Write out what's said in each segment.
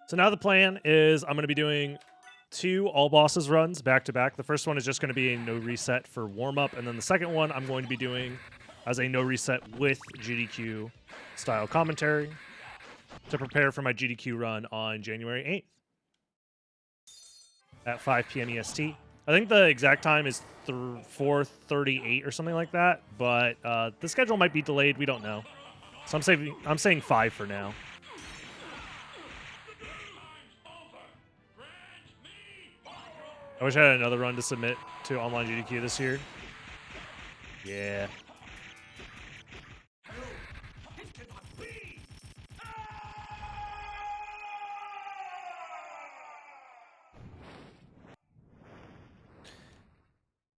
So now the plan is I'm going to be doing 2 all bosses runs back to back. The first one is just going to be a no reset for warm up, and then the second one I'm going to be doing as a no reset with GDQ style commentary to prepare for my GDQ run on January 8th at 5 p.m. EST. I think the exact time is 4:38 or something like that, but the schedule might be delayed. We don't know. So I'm saying 5 for now. I wish I had another run to submit to online GDQ this year. Yeah.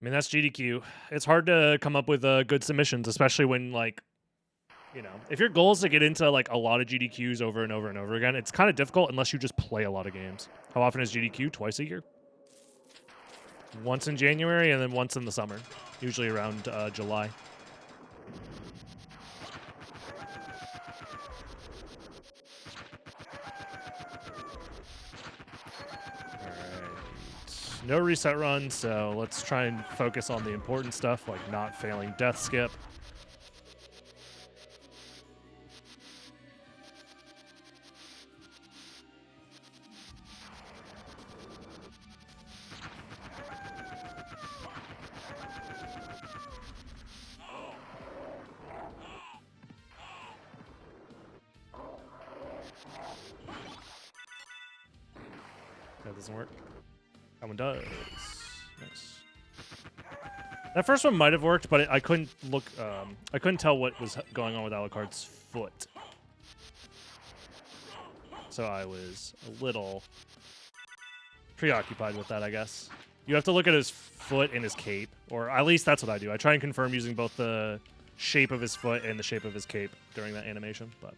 I mean, that's GDQ. It's hard to come up with good submissions, especially when, like, you know, if your goal is to get into, like, a lot of GDQs over and over and over again, it's kind of difficult unless you just play a lot of games. How often is GDQ? Twice a year? Once in January and then once in the summer, usually around July. No reset run, so let's try and focus on the important stuff, like not failing death skip. That doesn't work. That one does. Nice. That first one might have worked, but I couldn't look. I couldn't tell what was going on with Alucard's foot, so I was a little preoccupied with that, I guess. You have to look at his foot and his cape, or at least that's what I do. I try and confirm using both the shape of his foot and the shape of his cape during that animation, but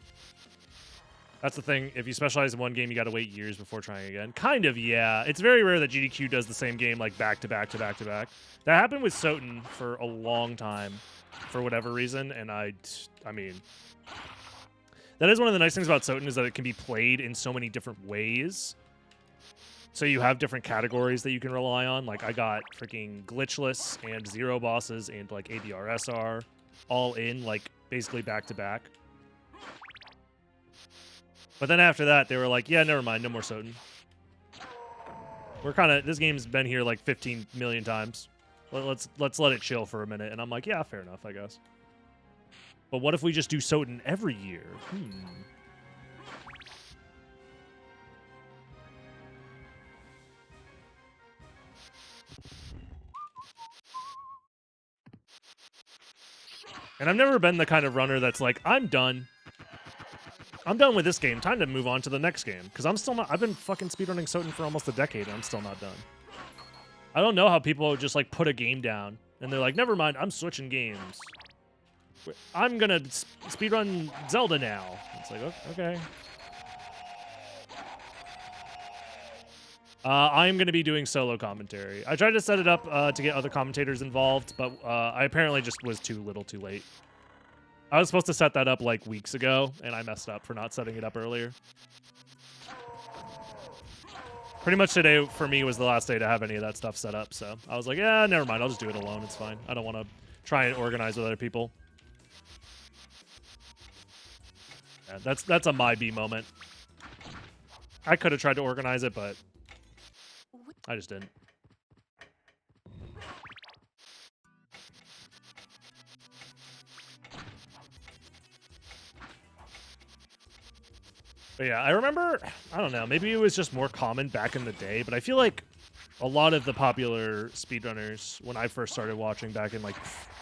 that's the thing. If you specialize in one game, you got to wait years before trying again. Kind of, yeah. It's very rare that GDQ does the same game like back to back to back to back. That happened with SotN for a long time, for whatever reason, and I mean, that is one of the nice things about SotN is that it can be played in so many different ways. So you have different categories that you can rely on. Like I got freaking glitchless and zero bosses and like ADRSR all in like basically back to back. But then after that, they were like, yeah, never mind, no more SotN. We're kind of, this game's been here like 15 million times. Let's let it chill for a minute. And I'm like, yeah, fair enough, I guess. But what if we just do SotN every year? And I've never been the kind of runner that's like, I'm done with this game. Time to move on to the next game. Because I'm still not... I've been fucking speedrunning SotN for almost a decade, and I'm still not done. I don't know how people just, like, put a game down, and they're like, never mind, I'm switching games. I'm gonna speedrun Zelda now. It's like, okay. I am going to be doing solo commentary. I tried to set it up to get other commentators involved, but I apparently just was too late. I was supposed to set that up like weeks ago, and I messed up for not setting it up earlier. Pretty much today for me was the last day to have any of that stuff set up, so I was like, yeah, never mind. I'll just do it alone. It's fine. I don't want to try and organize with other people. Yeah, that's a my B moment. I could have tried to organize it, but I just didn't. But yeah, I remember, I don't know, maybe it was just more common back in the day, but I feel like a lot of the popular speedrunners, when I first started watching back in like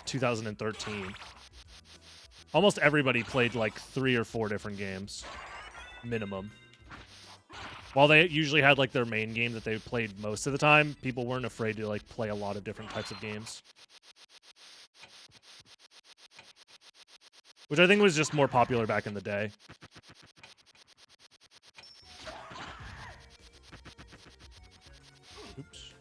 2013, almost everybody played like 3 or 4 different games, minimum. While they usually had like their main game that they played most of the time, people weren't afraid to like play a lot of different types of games. Which I think was just more popular back in the day. Oops.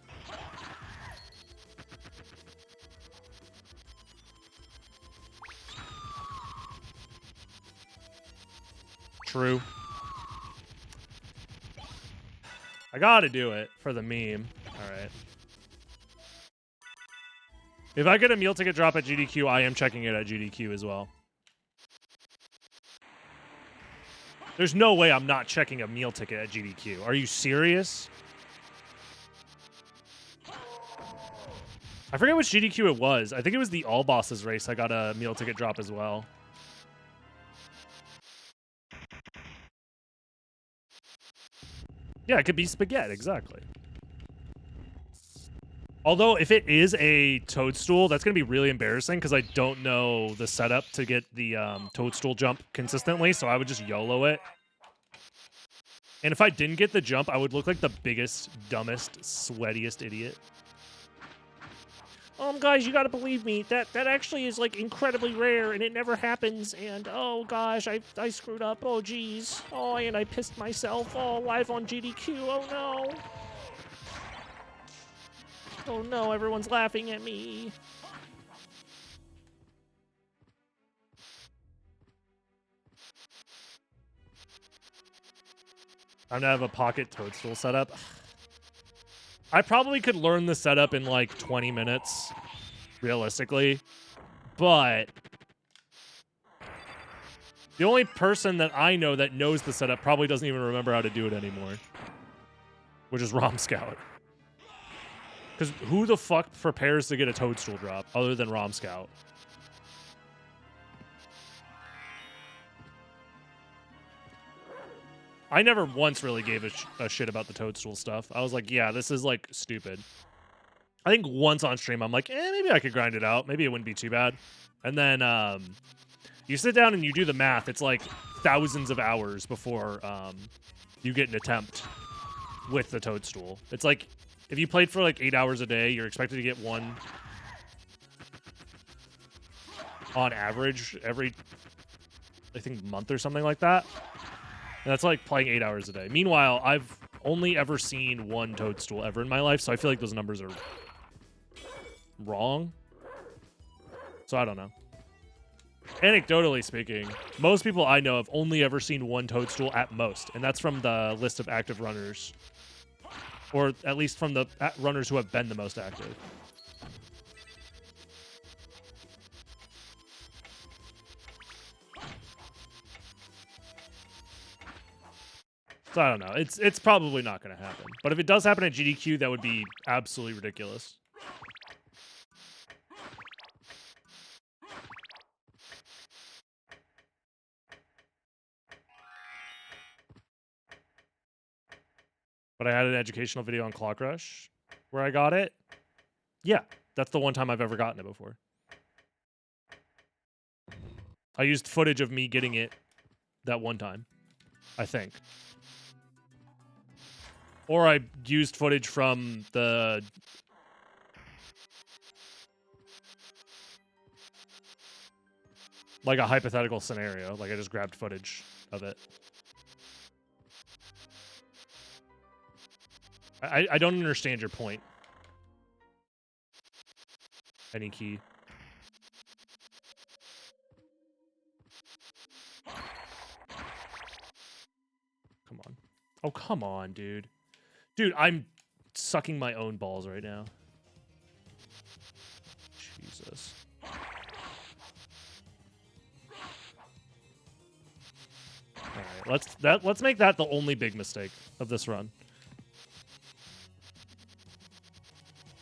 True. I gotta do it for the meme. All right. If I get a meal ticket drop at GDQ, I am checking it at GDQ as well. There's no way I'm not checking a meal ticket at GDQ. Are you serious? I forget which GDQ it was. I think it was the All Bosses race. I got a meal ticket drop as well. Yeah, it could be spaghetti, exactly. Although, if it is a toadstool, that's going to be really embarrassing because I don't know the setup to get the toadstool jump consistently, so I would just YOLO it. And if I didn't get the jump, I would look like the biggest, dumbest, sweatiest idiot. Guys, you gotta believe me. That actually is, like, incredibly rare, and it never happens. And, oh, gosh, I screwed up. Oh, geez. Oh, and I pissed myself. Oh, live on GDQ. Oh, no. Oh, no, everyone's laughing at me. I'm gonna have a pocket toadstool setup. I probably could learn the setup in, like, 20 minutes, realistically. But the only person that I know that knows the setup probably doesn't even remember how to do it anymore, which is Rom Scout. Because who the fuck prepares to get a toadstool drop other than Rom Scout? I never once really gave a shit about the toadstool stuff. I was like, yeah, this is, like, stupid. I think once on stream, I'm like, maybe I could grind it out. Maybe it wouldn't be too bad. And then you sit down and you do the math. It's like thousands of hours before you get an attempt with the toadstool. It's like if you played for like 8 hours a day, you're expected to get one on average every, I think, month or something like that. And that's like playing 8 hours a day. Meanwhile, I've only ever seen one toadstool ever in my life, so I feel like those numbers are wrong. So I don't know. Anecdotally speaking, most people I know have only ever seen one toadstool at most, and that's from the list of active runners. Or at least from the runners who have been the most active. So I don't know. It's probably not going to happen. But if it does happen at GDQ, that would be absolutely ridiculous. But I had an educational video on Clock Rush where I got it. Yeah, that's the one time I've ever gotten it before. I used footage of me getting it that one time, I think. Or I used footage from the... like a hypothetical scenario. Like I just grabbed footage of it. I don't understand your point. Any key. Come on. Oh, come on, dude. Dude, I'm sucking my own balls right now. Jesus. All right, let's make that the only big mistake of this run.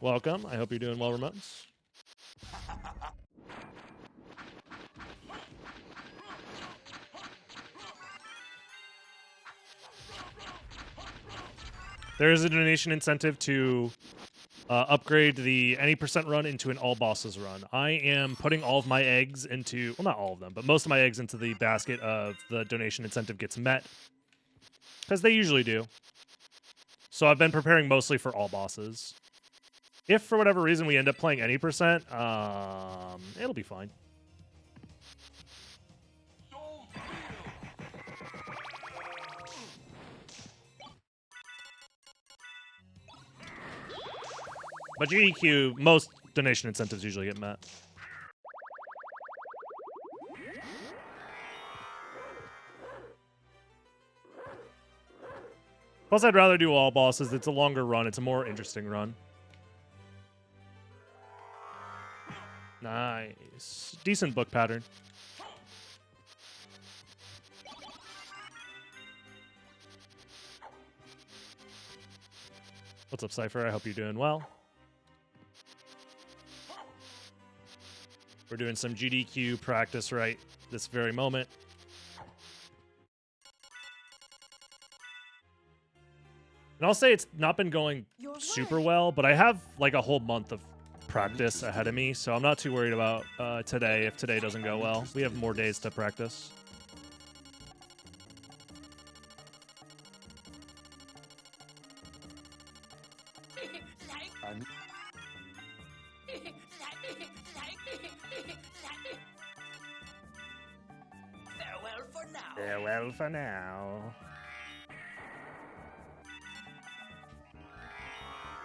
Welcome. I hope you're doing well, Remotes. There is a donation incentive to upgrade the any percent run into an all bosses run. I am putting all of my eggs into, well, not all of them, but most of my eggs into the basket of the donation incentive gets met. Because they usually do. So I've been preparing mostly for all bosses. If for whatever reason we end up playing any percent, it'll be fine. But GDQ, most donation incentives usually get met. Plus, I'd rather do all bosses. It's a longer run. It's a more interesting run. Nice. Decent book pattern. What's up, Cypher? I hope you're doing well. We're doing some GDQ practice right this very moment. And I'll say it's not been going super well, but I have like a whole month of practice ahead of me, so I'm not too worried about today if today doesn't go well. We have more days to practice. Farewell for now. Farewell for now.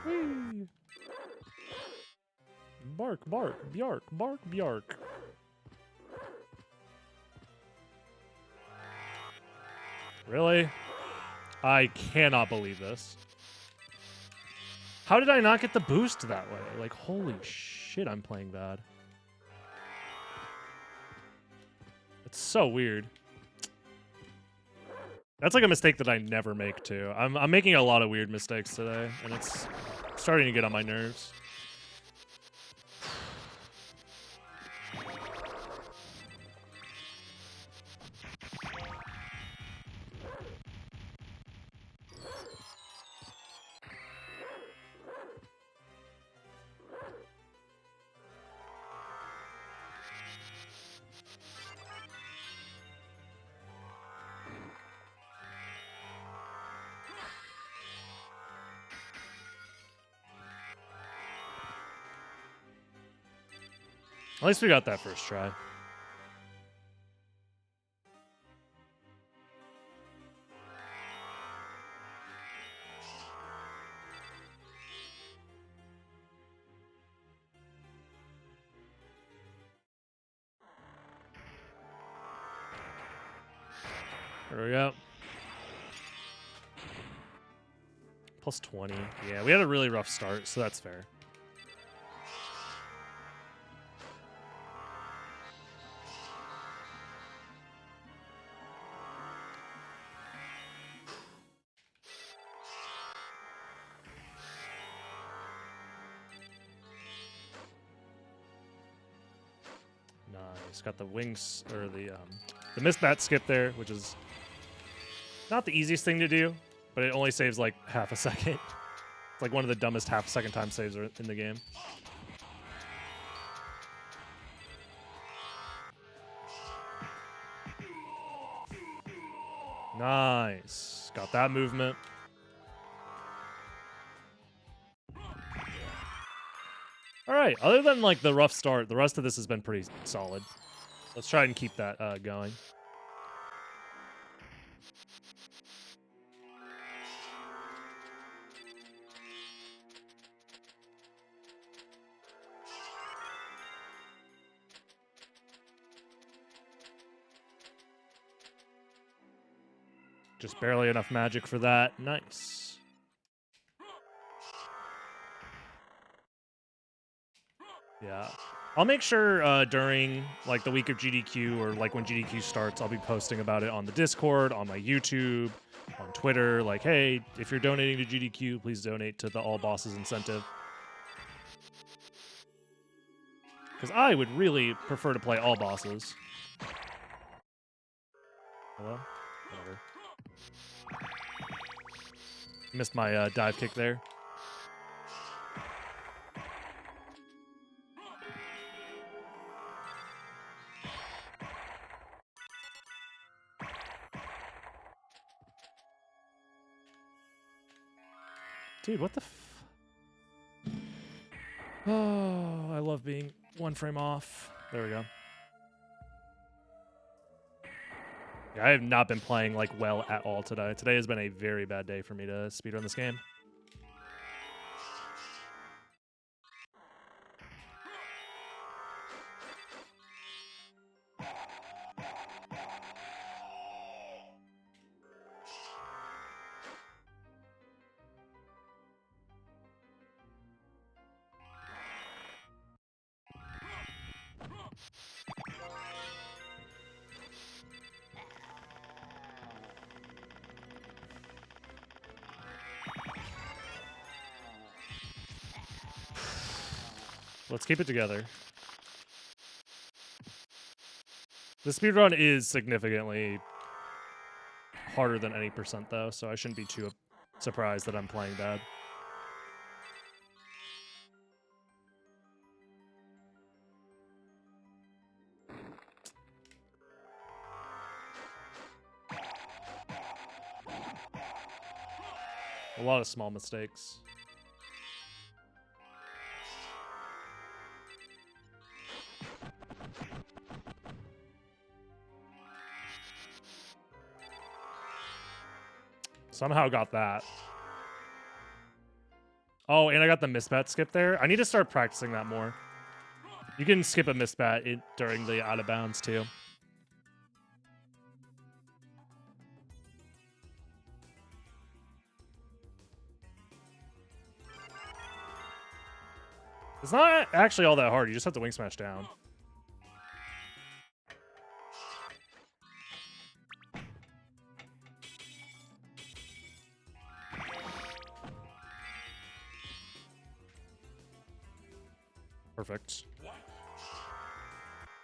Whee. Bark, bark, bjark, bark, bjark. Really? I cannot believe this. How did I not get the boost that way? Like, holy shit, I'm playing bad. It's so weird. That's like a mistake that I never make, too. I'm making a lot of weird mistakes today, and it's starting to get on my nerves. At least we got that first try. There we go. Plus 20. Yeah, we had a really rough start, so that's fair. Nice. Got the wings, or the missed bat skip there, which is not the easiest thing to do, but it only saves like half a second. It's like one of the dumbest half-second time saves in the game. Nice. Got that movement. All right. Other than like the rough start, the rest of this has been pretty solid. Let's try and keep that going. Just barely enough magic for that. Nice. Yeah. I'll make sure during like the week of GDQ or like when GDQ starts, I'll be posting about it on the Discord, on my YouTube, on Twitter. Like, hey, if you're donating to GDQ, please donate to the All Bosses incentive. Because I would really prefer to play all bosses. Hello? Whatever. Missed my dive kick there. Dude, what the Oh, I love being one frame off. There we go. Yeah, I have not been playing like well at all today. Today has been a very bad day for me to speedrun this game. Let's keep it together. The speedrun is significantly harder than any percent, though, so I shouldn't be too surprised that I'm playing bad. A lot of small mistakes. Somehow got that. Oh, and I got the misbat skip there. I need to start practicing that more. You can skip a misbat during the out of bounds too. It's not actually all that hard. You just have to wing smash down. Perfect.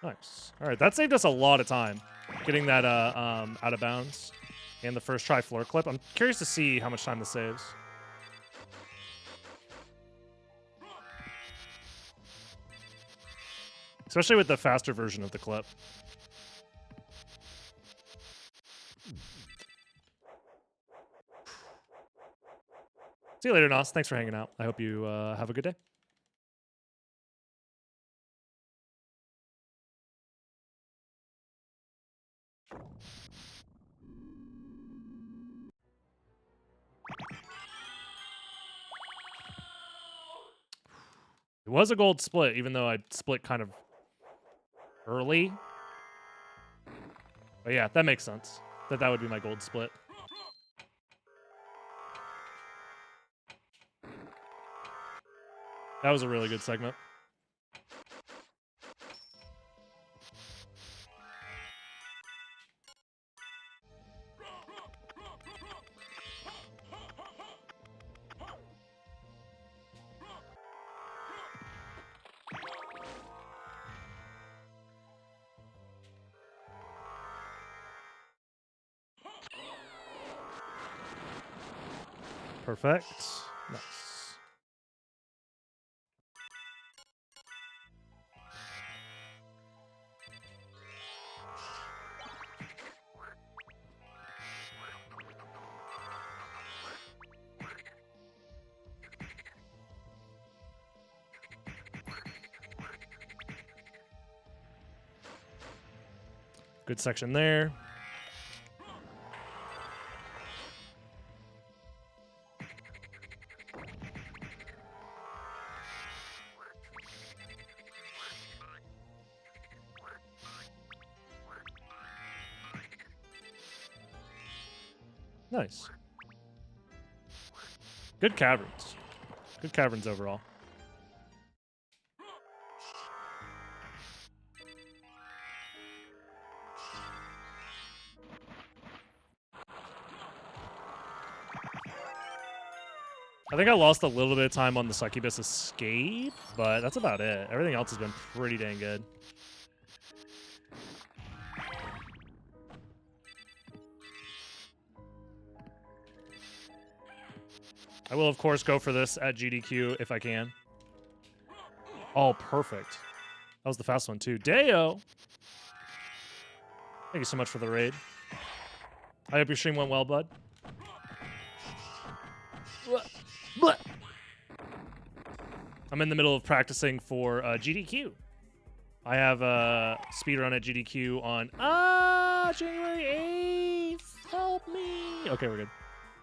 Nice. All right, that saved us a lot of time getting that out of bounds and the first try floor clip. I'm curious to see how much time this saves. Especially with the faster version of the clip. See you later, Nos. Thanks for hanging out. I hope you have a good day. It was a gold split, even though I split kind of early. But yeah, that makes sense. That would be my gold split. That was a really good segment. Perfect. Nice. Good section there. Nice. Good caverns. Good caverns overall. I think I lost a little bit of time on the succubus escape, but that's about it. Everything else has been pretty dang good. I will, of course, go for this at GDQ if I can. Oh, perfect. That was the fast one, too. Deo! Thank you so much for the raid. I hope your stream went well, bud. I'm in the middle of practicing for GDQ. I have a speedrun at GDQ on January 8th. Help me. Okay, we're good.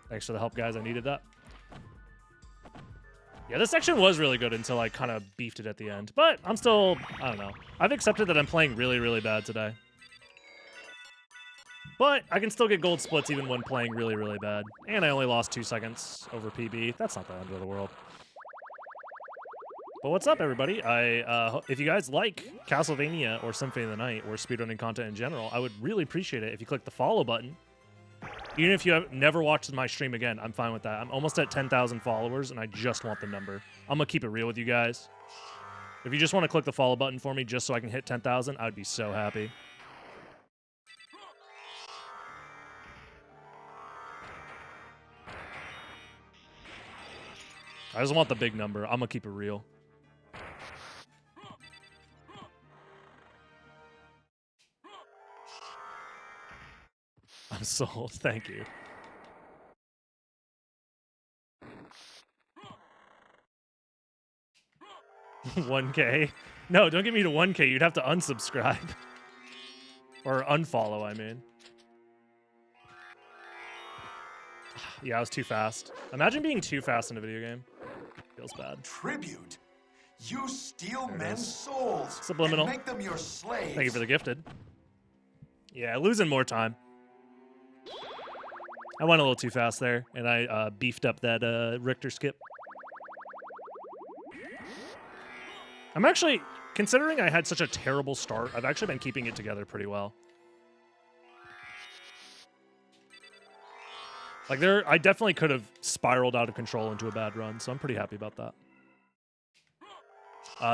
Thanks for the help, guys. I needed that. Yeah, this section was really good until I kind of beefed it at the end. But I'm still, I don't know. I've accepted that I'm playing really, really bad today. But I can still get gold splits even when playing really, really bad. And I only lost 2 seconds over PB. That's not the end of the world. But what's up, everybody? If you guys like Castlevania or Symphony of the Night or speedrunning content in general, I would really appreciate it if you click the follow button. Even if you have never watched my stream again, I'm fine with that. I'm almost at 10,000 followers, and I just want the number. I'm going to keep it real with you guys. If you just want to click the follow button for me just so I can hit 10,000, I'd be so happy. I just want the big number. I'm going to keep it real. I'm sold. Thank you. $1K? No, don't get me to 1K. You'd have to unsubscribe. Or unfollow, I mean. Yeah, I was too fast. Imagine being too fast in a video game. Feels bad. Tribute. You steal men's souls Subliminal. and make them your slaves. Thank you for the gifted. Yeah, losing more time. I went a little too fast there, and I beefed up that Richter skip. I'm actually, considering I had such a terrible start, I've actually been keeping it together pretty well. Like I definitely could have spiraled out of control into a bad run, so I'm pretty happy about that.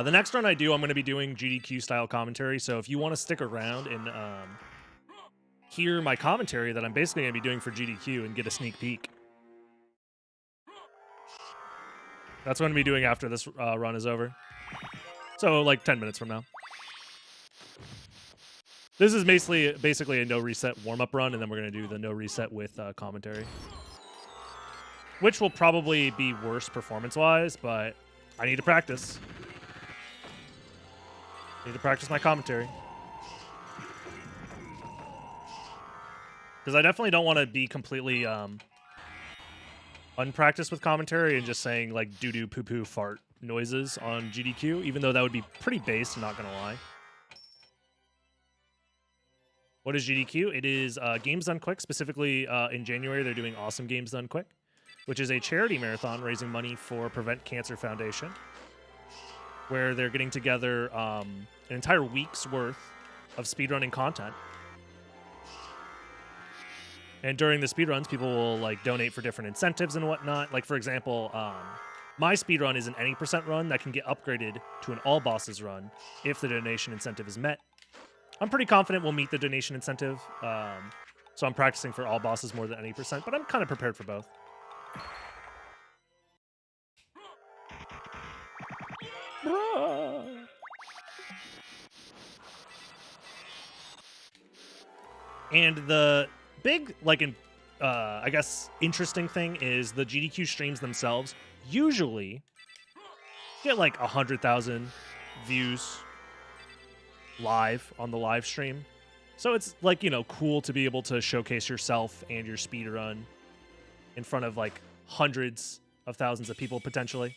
The next run I do, I'm going to be doing GDQ style commentary, so if you want to stick around and hear my commentary that I'm basically going to be doing for GDQ and get a sneak peek. That's what I'm going to be doing after this run is over. So, like 10 minutes from now. This is basically a no reset warm-up run, and then we're going to do the no reset with commentary. Which will probably be worse performance-wise, but I need to practice. I need to practice my commentary. Because I definitely don't want to be completely unpracticed with commentary and just saying like doo-doo, poo-poo, fart noises on GDQ, even though that would be pretty base, not going to lie. What is GDQ? It is Games Done Quick. Specifically in January, they're doing Awesome Games Done Quick, which is a charity marathon raising money for Prevent Cancer Foundation, where they're getting together an entire week's worth of speedrunning content. And during the speedruns, people will like donate for different incentives and whatnot. Like, for example, my speedrun is an any % run that can get upgraded to an all bosses run if the donation incentive is met. I'm pretty confident we'll meet the donation incentive, so I'm practicing for all bosses more than any %, but I'm kind of prepared for both. And the big, like, I guess, interesting thing is the GDQ streams themselves usually get like 100,000 views live on the live stream. So it's like, you know, cool to be able to showcase yourself and your speedrun in front of like hundreds of thousands of people potentially.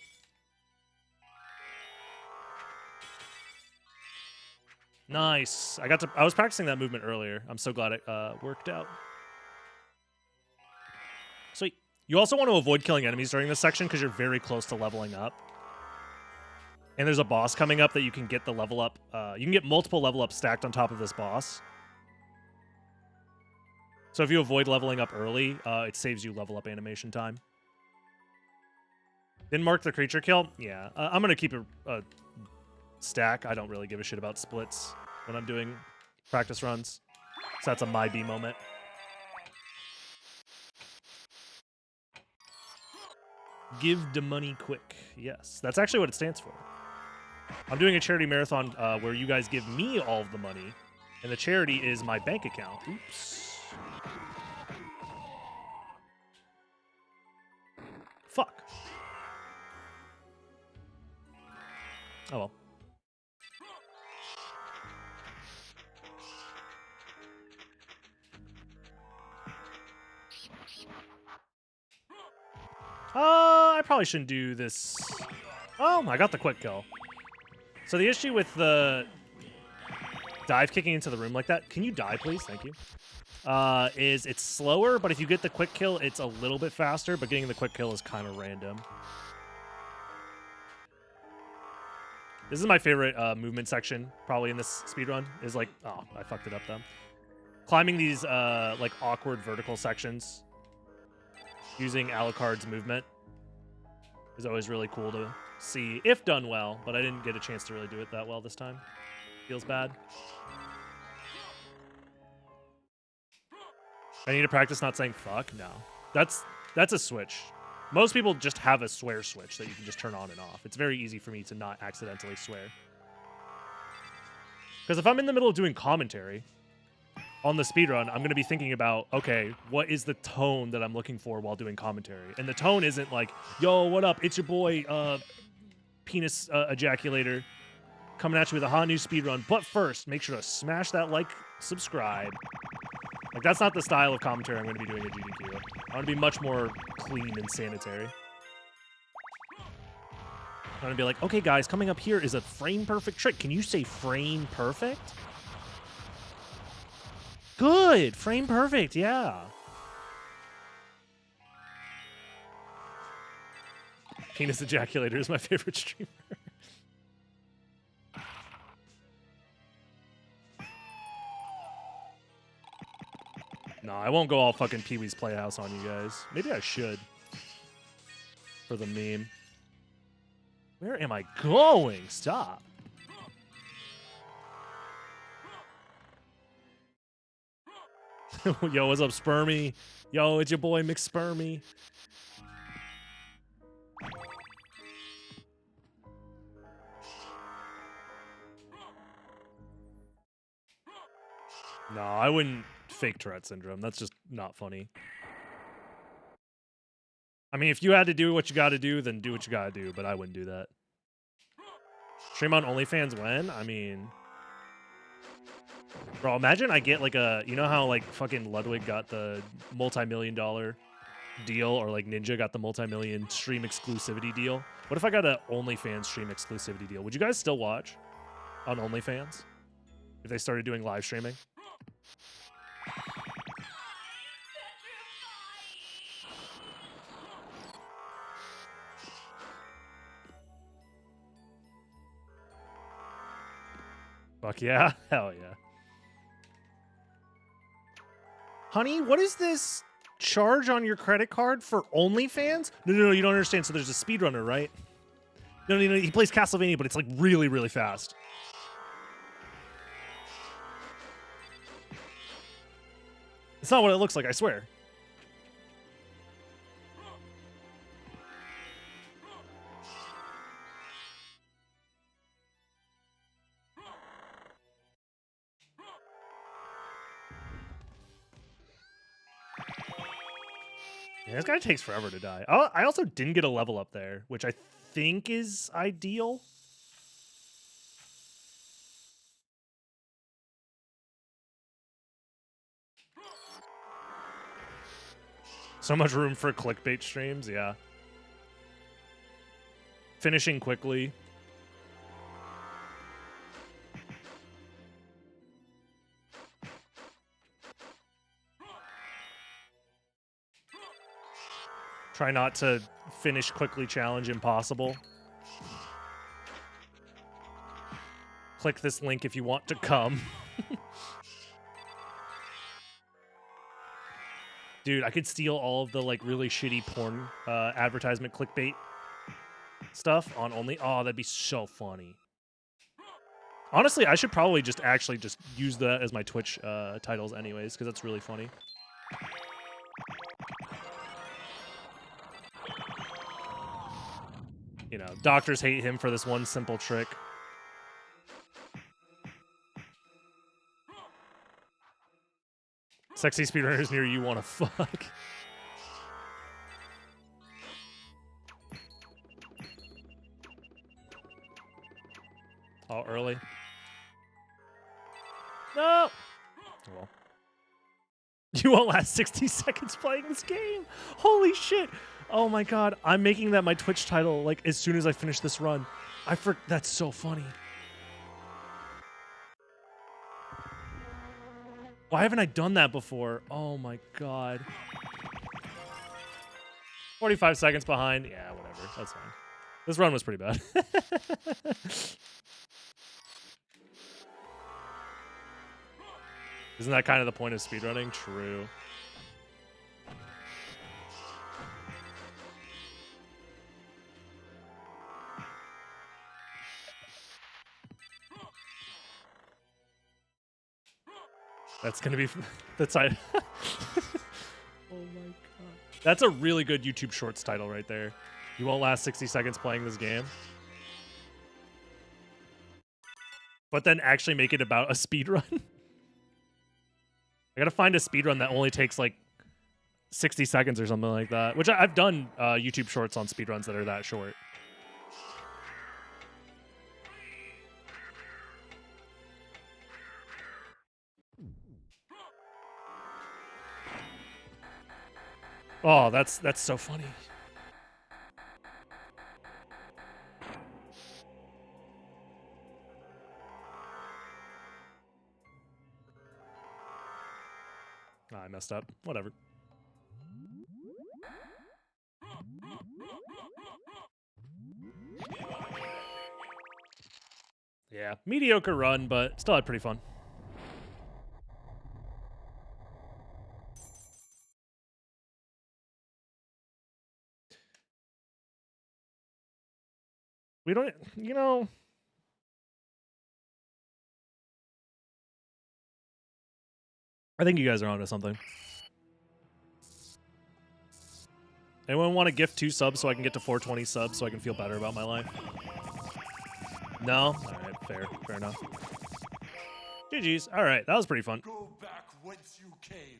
Nice. I was practicing that movement earlier. I'm so glad it worked out. Sweet. You also want to avoid killing enemies during this section because you're very close to leveling up. And there's a boss coming up that you can get the level up. You can get multiple level ups stacked on top of this boss. So if you avoid leveling up early, it saves you level up animation time. Didn't mark the creature kill? Yeah. I'm going to keep a stack. I don't really give a shit about splits when I'm doing practice runs. So that's a my B moment. Give the money quick. Yes, that's actually what it stands for. I'm doing a charity marathon where you guys give me all of the money, and the charity is my bank account. Oops. Fuck. Oh well. I probably shouldn't do this. Oh, I got the quick kill. So the issue with the dive kicking into the room like that, can you die, please? Thank you. Is it's slower, but if you get the quick kill, it's a little bit faster, but getting the quick kill is kind of random. This is my favorite movement section, probably in this speedrun, is like, oh, I fucked it up though. Climbing these like awkward vertical sections using Alucard's movement is always really cool to see if done well, but I didn't get a chance to really do it that well this time. Feels bad. I need to practice not saying fuck? No. That's a switch. Most people just have a swear switch that you can just turn on and off. It's very easy for me to not accidentally swear. Because if I'm in the middle of doing commentary on the speedrun, I'm going to be thinking about, okay, what is the tone that I'm looking for while doing commentary? And the tone isn't like, yo, what up? It's your boy, penis ejaculator, coming at you with a hot new speedrun. But first, make sure to smash that like, subscribe. Like, that's not the style of commentary I'm going to be doing at GDQ. I want to be much more clean and sanitary. I'm going to be like, okay, guys, coming up here is a frame-perfect trick. Can you say frame-perfect? Good! Frame-perfect, yeah. Penis ejaculator is my favorite streamer. No, I won't go all fucking Pee-wee's Playhouse on you guys. Maybe I should. For the meme. Where am I going? Stop. Yo, what's up, Spermy? Yo, it's your boy McSpermy. No, I wouldn't fake Tourette syndrome. That's just not funny. I mean, if you had to do what you got to do, then do what you got to do, but I wouldn't do that. Stream on OnlyFans when? I mean... Bro, imagine I get like a... You know how like fucking Ludwig got the multi-million-dollar deal, or like Ninja got the multi-million stream exclusivity deal? What if I got a OnlyFans stream exclusivity deal? Would you guys still watch on OnlyFans if they started doing live streaming? Fuck yeah. Hell yeah. Honey, what is this charge on your credit card for OnlyFans? No, you don't understand. So there's a speedrunner, right? No, he plays Castlevania, but it's like really, really fast. It's not what it looks like, I swear. Yeah, this guy takes forever to die. I also didn't get a level up there, which I think is ideal. So much room for clickbait streams, yeah. Finishing quickly. Try not to finish quickly challenge impossible. Click this link if you want to come. Dude, I could steal all of the like really shitty porn advertisement clickbait stuff on Only. Oh, that'd be so funny. Honestly, I should probably just actually just use that as my Twitch titles anyways, because that's really funny. You know, doctors hate him for this one simple trick. Sexy speedrunners near you want to fuck. Oh, early. No! Oh, well. You won't last 60 seconds playing this game. Holy shit. Oh my god. I'm making that my Twitch title like as soon as I finish this run. That's so funny. Why haven't I done that before? Oh my god. 45 seconds behind. Yeah, whatever. That's fine. This run was pretty bad. Isn't that kind of the point of speedrunning? True. That's gonna be that's I. Oh my god. That's a really good YouTube Shorts title right there. You won't last 60 seconds playing this game. But then actually make it about a speed run. I gotta find a speed run that only takes like 60 seconds or something like that. Which I've done YouTube Shorts on speedruns that are that short. Oh, that's so funny. I messed up. Whatever. Yeah, mediocre run, but still had pretty fun. We don't, you know. I think you guys are onto something. Anyone want to gift 2 subs so I can get to 420 subs so I can feel better about my life? No? Alright, fair enough. GG's. Alright, that was pretty fun. Go back whence you came.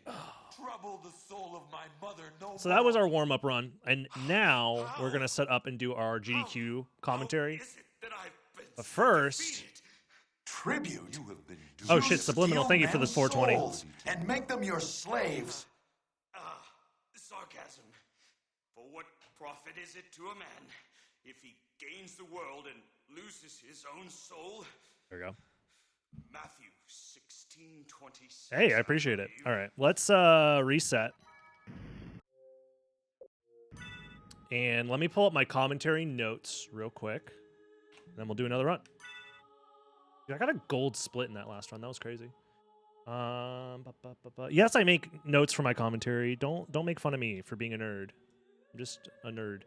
Trouble the soul of my mother no So that was more. our warm-up run, and now we're going to set up and do our GDQ commentary. How is it that I've been But so first... defeated? Tribute. You have been doomed. Oh shit, Subliminal, thank you for the 420. Souls and make them your slaves. Sarcasm. For what profit is it to a man if he gains the world and loses his own soul? There we go. Matthew 16:26. Hey, I appreciate it. All right, let's reset. And let me pull up my commentary notes real quick. Then we'll do another run. Dude, I got a gold split in that last run. That was crazy. Yes, I make notes for my commentary. Don't make fun of me for being a nerd. I'm just a nerd.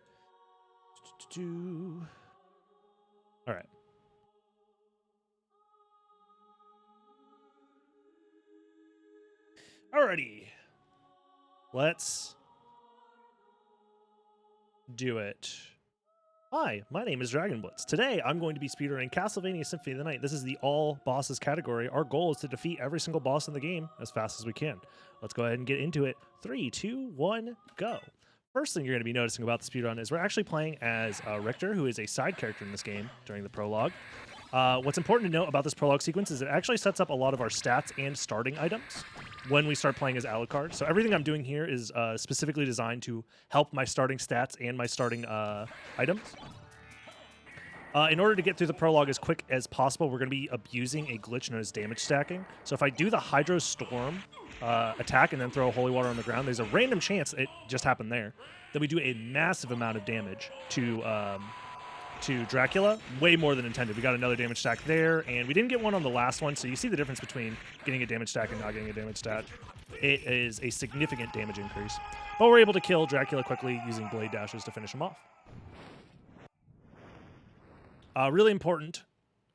All right. Alrighty. Let's do it. Hi, my name is Dragonblitz. Today, I'm going to be speedrunning Castlevania Symphony of the Night. This is the all bosses category. Our goal is to defeat every single boss in the game as fast as we can. Let's go ahead and get into it. 3, 2, 1, go. First thing you're going to be noticing about the speedrun is we're actually playing as Richter, who is a side character in this game during the prologue. What's important to note about this prologue sequence is it actually sets up a lot of our stats and starting items when we start playing as Alucard. So everything I'm doing here is specifically designed to help my starting stats and my starting items. In order to get through the prologue as quick as possible, we're going to be abusing a glitch known as damage stacking. So if I do the Hydro Storm attack and then throw holy water on the ground, there's a random chance it just happened there that we do a massive amount of damage to Dracula, way more than intended. We got another damage stack there, and we didn't get one on the last one, so you see the difference between getting a damage stack and not getting a damage stack. It is a significant damage increase. But we're able to kill Dracula quickly using blade dashes to finish him off. Really important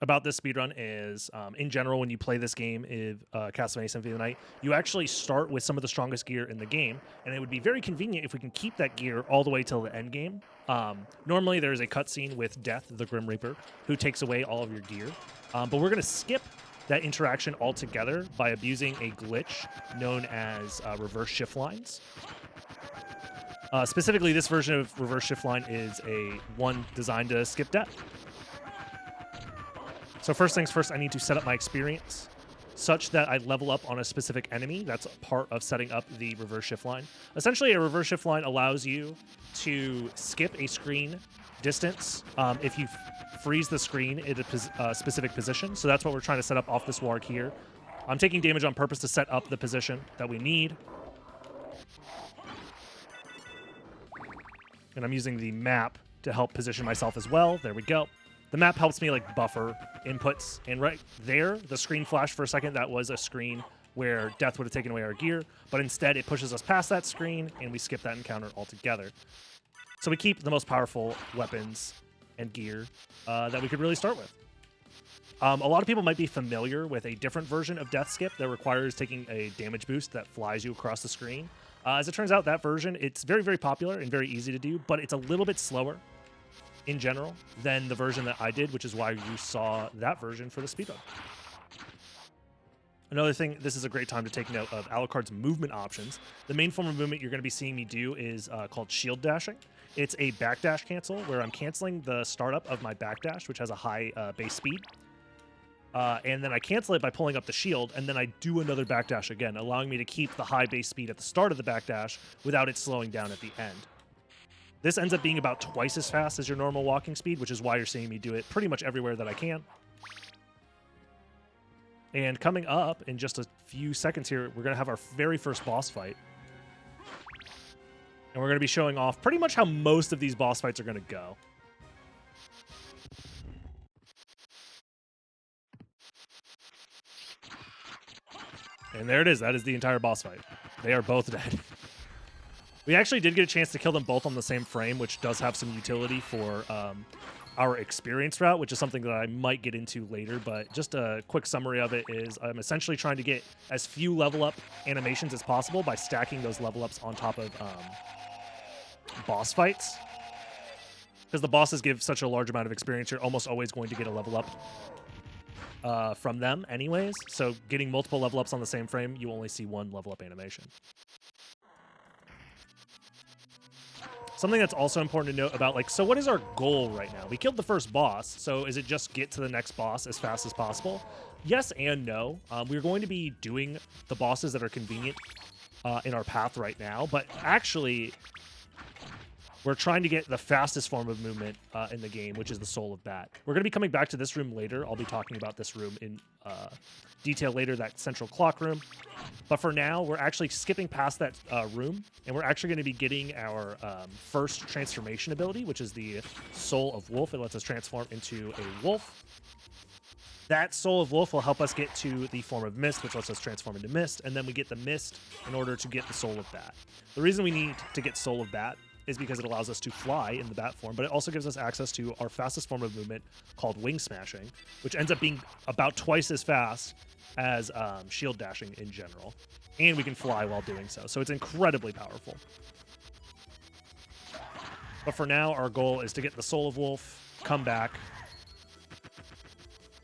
about this speedrun is, in general, when you play this game, Castlevania Symphony of the Night, you actually start with some of the strongest gear in the game, and it would be very convenient if we can keep that gear all the way till the end game. Normally, there is a cutscene with Death, the Grim Reaper, who takes away all of your gear, but we're going to skip that interaction altogether by abusing a glitch known as reverse shift lines. Specifically, this version of reverse shift line is one designed to skip death. So first things first, I need to set up my experience such that I level up on a specific enemy. That's part of setting up the reverse shift line. Essentially, a reverse shift line allows you to skip a screen distance if you freeze the screen in a specific position. So that's what we're trying to set up off this warg here. I'm taking damage on purpose to set up the position that we need. And I'm using the map to help position myself as well. There we go. The map helps me like buffer inputs, and right there, the screen flashed for a second. That was a screen where Death would have taken away our gear, but instead it pushes us past that screen, and we skip that encounter altogether. So we keep the most powerful weapons and gear that we could really start with. A lot of people might be familiar with a different version of Death Skip that requires taking a damage boost that flies you across the screen. As it turns out, that version, it's very, very popular and very easy to do, but it's a little bit slower in general than the version that I did, which is why you saw that version for the speedrun. Another thing, this is a great time to take note of Alucard's movement options. The main form of movement you're going to be seeing me do is called shield dashing. It's a backdash cancel where I'm canceling the startup of my backdash, which has a high base speed. And then I cancel it by pulling up the shield, and then I do another backdash again, allowing me to keep the high base speed at the start of the backdash without it slowing down at the end. This ends up being about twice as fast as your normal walking speed, which is why you're seeing me do it pretty much everywhere that I can. And coming up in just a few seconds here, we're going to have our very first boss fight. And we're going to be showing off pretty much how most of these boss fights are going to go. And there it is. That is the entire boss fight. They are both dead. We actually did get a chance to kill them both on the same frame, which does have some utility for our experience route, which is something that I might get into later. But just a quick summary of it is I'm essentially trying to get as few level up animations as possible by stacking those level ups on top of boss fights. Because the bosses give such a large amount of experience, you're almost always going to get a level up from them anyways. So getting multiple level ups on the same frame, you only see one level up animation. Something that's also important to note about, like, so what is our goal right now? We killed the first boss, so is it just get to the next boss as fast as possible? Yes and no. We're going to be doing the bosses that are convenient in our path right now, but actually, we're trying to get the fastest form of movement in the game, which is the Soul of Bat. We're going to be coming back to this room later. I'll be talking about this room in detail later, that central clock room. But for now, we're actually skipping past that room, and we're actually going to be getting our first transformation ability, which is the Soul of Wolf. It lets us transform into a wolf. That Soul of Wolf will help us get to the form of Mist, which lets us transform into Mist, and then we get the Mist in order to get the Soul of Bat. The reason we need to get Soul of Bat is because it allows us to fly in the bat form, but it also gives us access to our fastest form of movement called wing smashing, which ends up being about twice as fast as shield dashing in general. And we can fly while doing so. So it's incredibly powerful. But for now, our goal is to get the Soul of Wolf, come back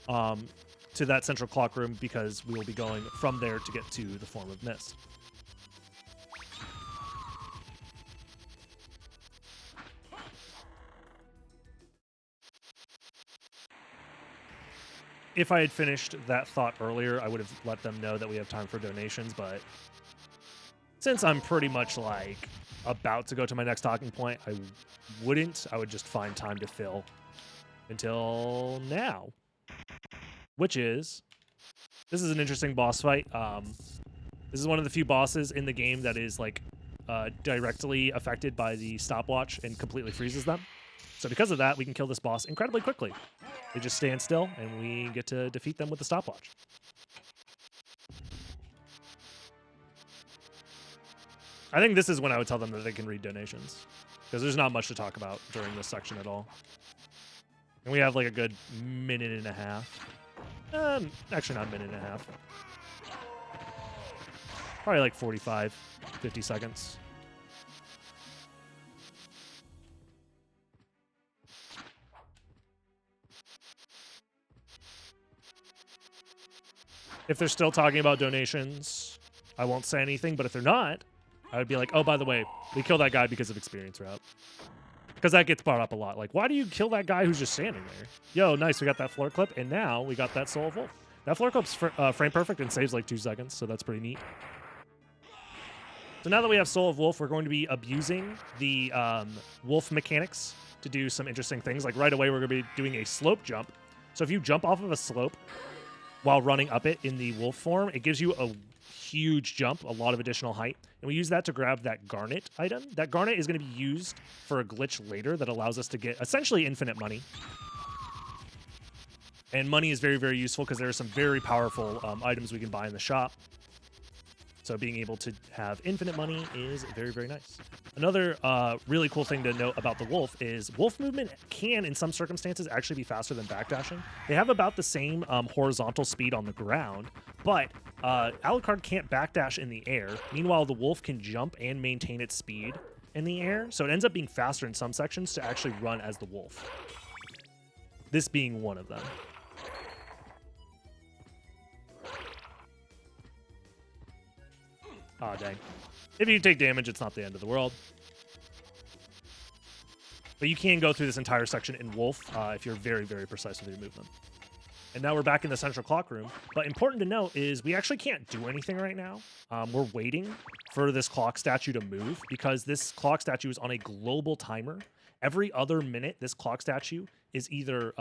to that central clock room, because we will be going from there to get to the form of Mist. If I had finished that thought earlier, I would have let them know that we have time for donations, but since I'm pretty much like about to go to my next talking point, I wouldn't. I would just find time to fill until now, which is, this is an interesting boss fight. This is one of the few bosses in the game that is like directly affected by the stopwatch and completely freezes them. So because of that, we can kill this boss incredibly quickly. They just stand still, and we get to defeat them with the stopwatch. I think this is when I would tell them that they can read donations, because there's not much to talk about during this section at all. And we have like a good minute and a half. Actually, not a minute and a half. Probably like 45, 50 seconds. If they're still talking about donations, I won't say anything. But if they're not, I would be like, oh, by the way, we killed that guy because of experience route. Because that gets brought up a lot. Like, why do you kill that guy who's just standing there? Yo, nice, we got that floor clip, and now we got that Soul of Wolf. That floor clip's frame perfect and saves like 2 seconds, so that's pretty neat. So now that we have Soul of Wolf, we're going to be abusing the wolf mechanics to do some interesting things. Like right away, we're going to be doing a slope jump. So if you jump off of a slope while running up it in the wolf form, it gives you a huge jump, a lot of additional height. And we use that to grab that garnet item. That garnet is going to be used for a glitch later that allows us to get essentially infinite money. And money is very, very useful because there are some very powerful items we can buy in the shop. So being able to have infinite money is very, very nice. Another really cool thing to note about the wolf is wolf movement can, in some circumstances, actually be faster than backdashing. They have about the same horizontal speed on the ground, but Alucard can't backdash in the air. Meanwhile, the wolf can jump and maintain its speed in the air, so it ends up being faster in some sections to actually run as the wolf. This being one of them. Aw, dang. If you take damage, it's not the end of the world. But you can go through this entire section in Wolf if you're very, very precise with your movement. And now we're back in the central clock room. But important to note is we actually can't do anything right now. We're waiting for this clock statue to move because this clock statue is on a global timer. Every other minute, this clock statue is either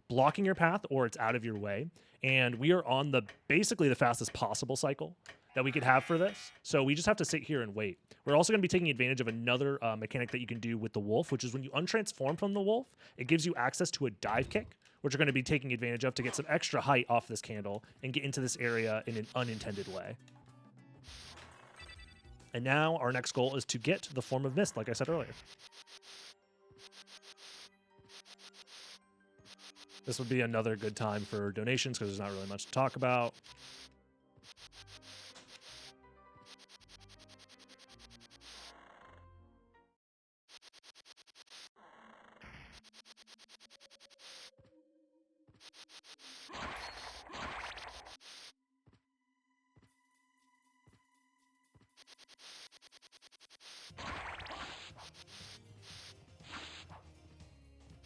blocking your path or it's out of your way. And we are on basically the fastest possible cycle that we could have for this. So we just have to sit here and wait. We're also going to be taking advantage of another mechanic that you can do with the wolf, which is when you untransform from the wolf, it gives you access to a dive kick, which we're going to be taking advantage of to get some extra height off this candle and get into this area in an unintended way. And now our next goal is to get the Form of Mist, like I said earlier. This would be another good time for donations because there's not really much to talk about.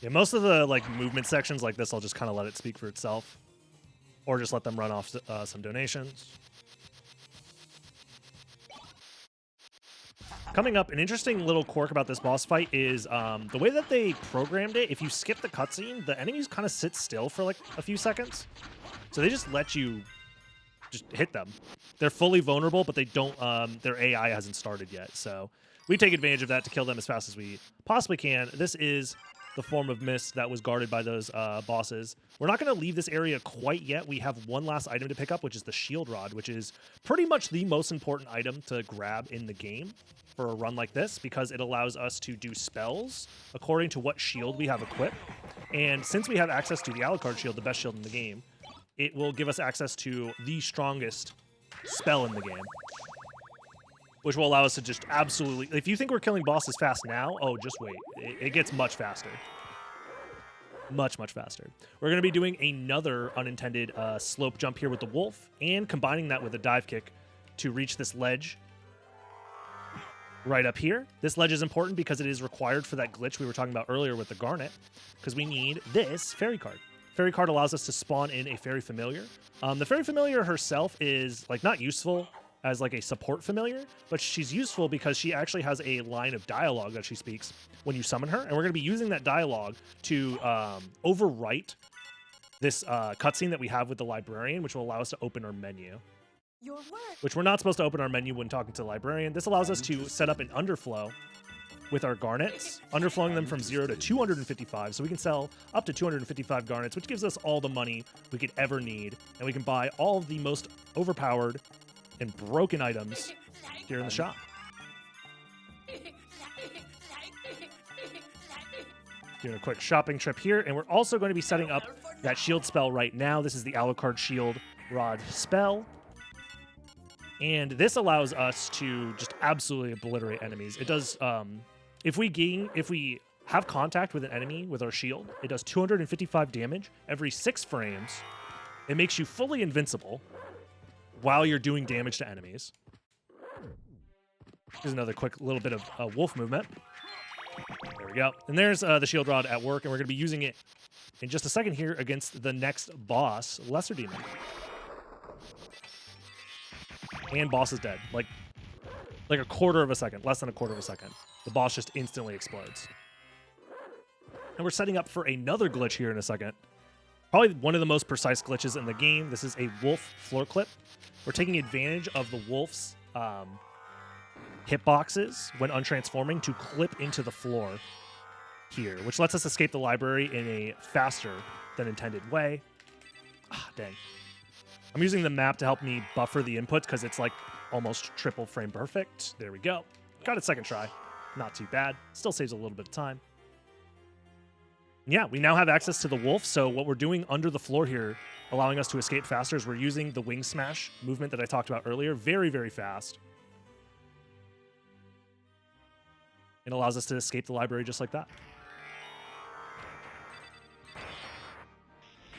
Yeah, most of the movement sections like this, I'll just kind of let it speak for itself, or just let them run off some donations. Coming up, an interesting little quirk about this boss fight is the way that they programmed it. If you skip the cutscene, the enemies kind of sit still for like a few seconds, so they just let you just hit them. They're fully vulnerable, but they don't. Their AI hasn't started yet, so we take advantage of that to kill them as fast as we possibly can. This is the Form of Mist that was guarded by those bosses. We're not going to leave this area quite yet. We have one last item to pick up, which is the Shield Rod, which is pretty much the most important item to grab in the game for a run like this, because it allows us to do spells according to what shield we have equipped. And since we have access to the Alucard shield, the best shield in the game, it will give us access to the strongest spell in the game, which will allow us to just absolutely... If you think we're killing bosses fast now, oh, just wait. It gets much faster. Much, much faster. We're going to be doing another unintended slope jump here with the wolf and combining that with a dive kick to reach this ledge right up here. This ledge is important because it is required for that glitch we were talking about earlier with the garnet, because we need this fairy card. Fairy card allows us to spawn in a fairy familiar. The fairy familiar herself is not useful as a support familiar, but she's useful because she actually has a line of dialogue that she speaks when you summon her, and we're going to be using that dialogue to overwrite this cutscene that we have with the librarian, which will allow us to open our menu. Your work. Which we're not supposed to open our menu when talking to the librarian. This allows us to set up an underflow with our garnets, underflowing them from 0 to 255, so we can sell up to 255 garnets, which gives us all the money we could ever need, and we can buy all of the most overpowered and broken items here in the shop. Doing a quick shopping trip here, and we're also going to be setting up that shield spell right now. This is the Alucard Shield Rod spell, and this allows us to just absolutely obliterate enemies. It does, if we have contact with an enemy with our shield, it does 255 damage every 6 frames. It makes you fully invincible while you're doing damage to enemies. Here's another quick little bit of wolf movement. There we go. And there's the shield rod at work, and we're going to be using it in just a second here against the next boss, Lesser Demon. And boss is dead. Like a quarter of a second, less than a quarter of a second. The boss just instantly explodes. And we're setting up for another glitch here in a second. Probably one of the most precise glitches in the game. This is a wolf floor clip. We're taking advantage of the wolf's hitboxes when untransforming to clip into the floor here, which lets us escape the library in a faster than intended way. Ah, dang. I'm using the map to help me buffer the inputs because it's almost triple frame perfect. There we go. Got it second try. Not too bad. Still saves a little bit of time. Yeah, we now have access to the wolf, so what we're doing under the floor here, allowing us to escape faster, is we're using the wing smash movement that I talked about earlier very, very fast. It allows us to escape the library just like that.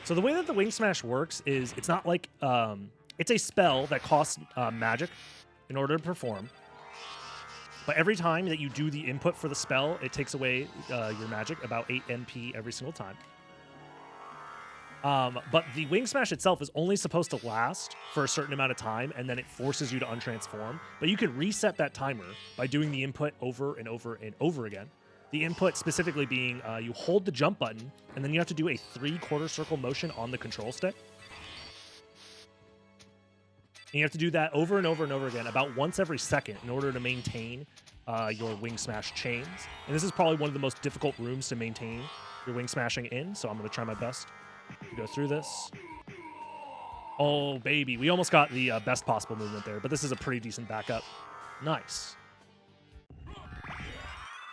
So the way that the wing smash works is it's not like it's a spell that costs magic in order to perform. But every time that you do the input for the spell, it takes away your magic, about 8 MP every single time. But the wing smash itself is only supposed to last for a certain amount of time, and then it forces you to untransform. But you can reset that timer by doing the input over and over and over again. The input specifically being you hold the jump button, and then you have to do a 3/4 circle motion on the control stick. And you have to do that over and over and over again, about once every second, in order to maintain your wing smash chains. And this is probably one of the most difficult rooms to maintain your wing smashing in, so I'm going to try my best to go through this. Oh, baby. We almost got the best possible movement there, but this is a pretty decent backup. Nice.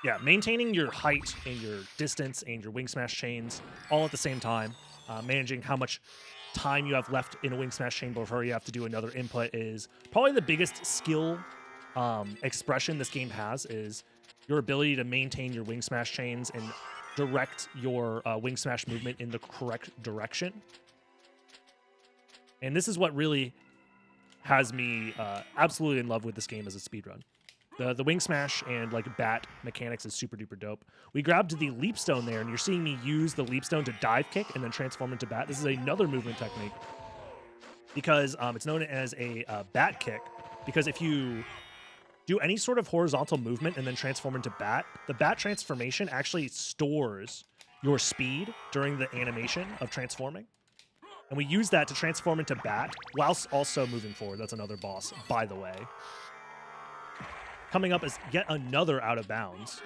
Yeah, maintaining your height and your distance and your wing smash chains all at the same time, managing how much time you have left in a wing smash chain before you have to do another input is probably the biggest skill expression this game has, is your ability to maintain your wing smash chains and direct your wing smash movement in the correct direction. And this is what really has me absolutely in love with this game as a speedrun. The wing smash and like bat mechanics is super duper dope. We grabbed the leap stone there, and you're seeing me use the leap stone to dive kick and then transform into bat. This is another movement technique because it's known as a bat kick, because if you do any sort of horizontal movement and then transform into bat, the bat transformation actually stores your speed during the animation of transforming. And we use that to transform into bat whilst also moving forward. That's another boss, by the way. Coming up is yet another out of bounds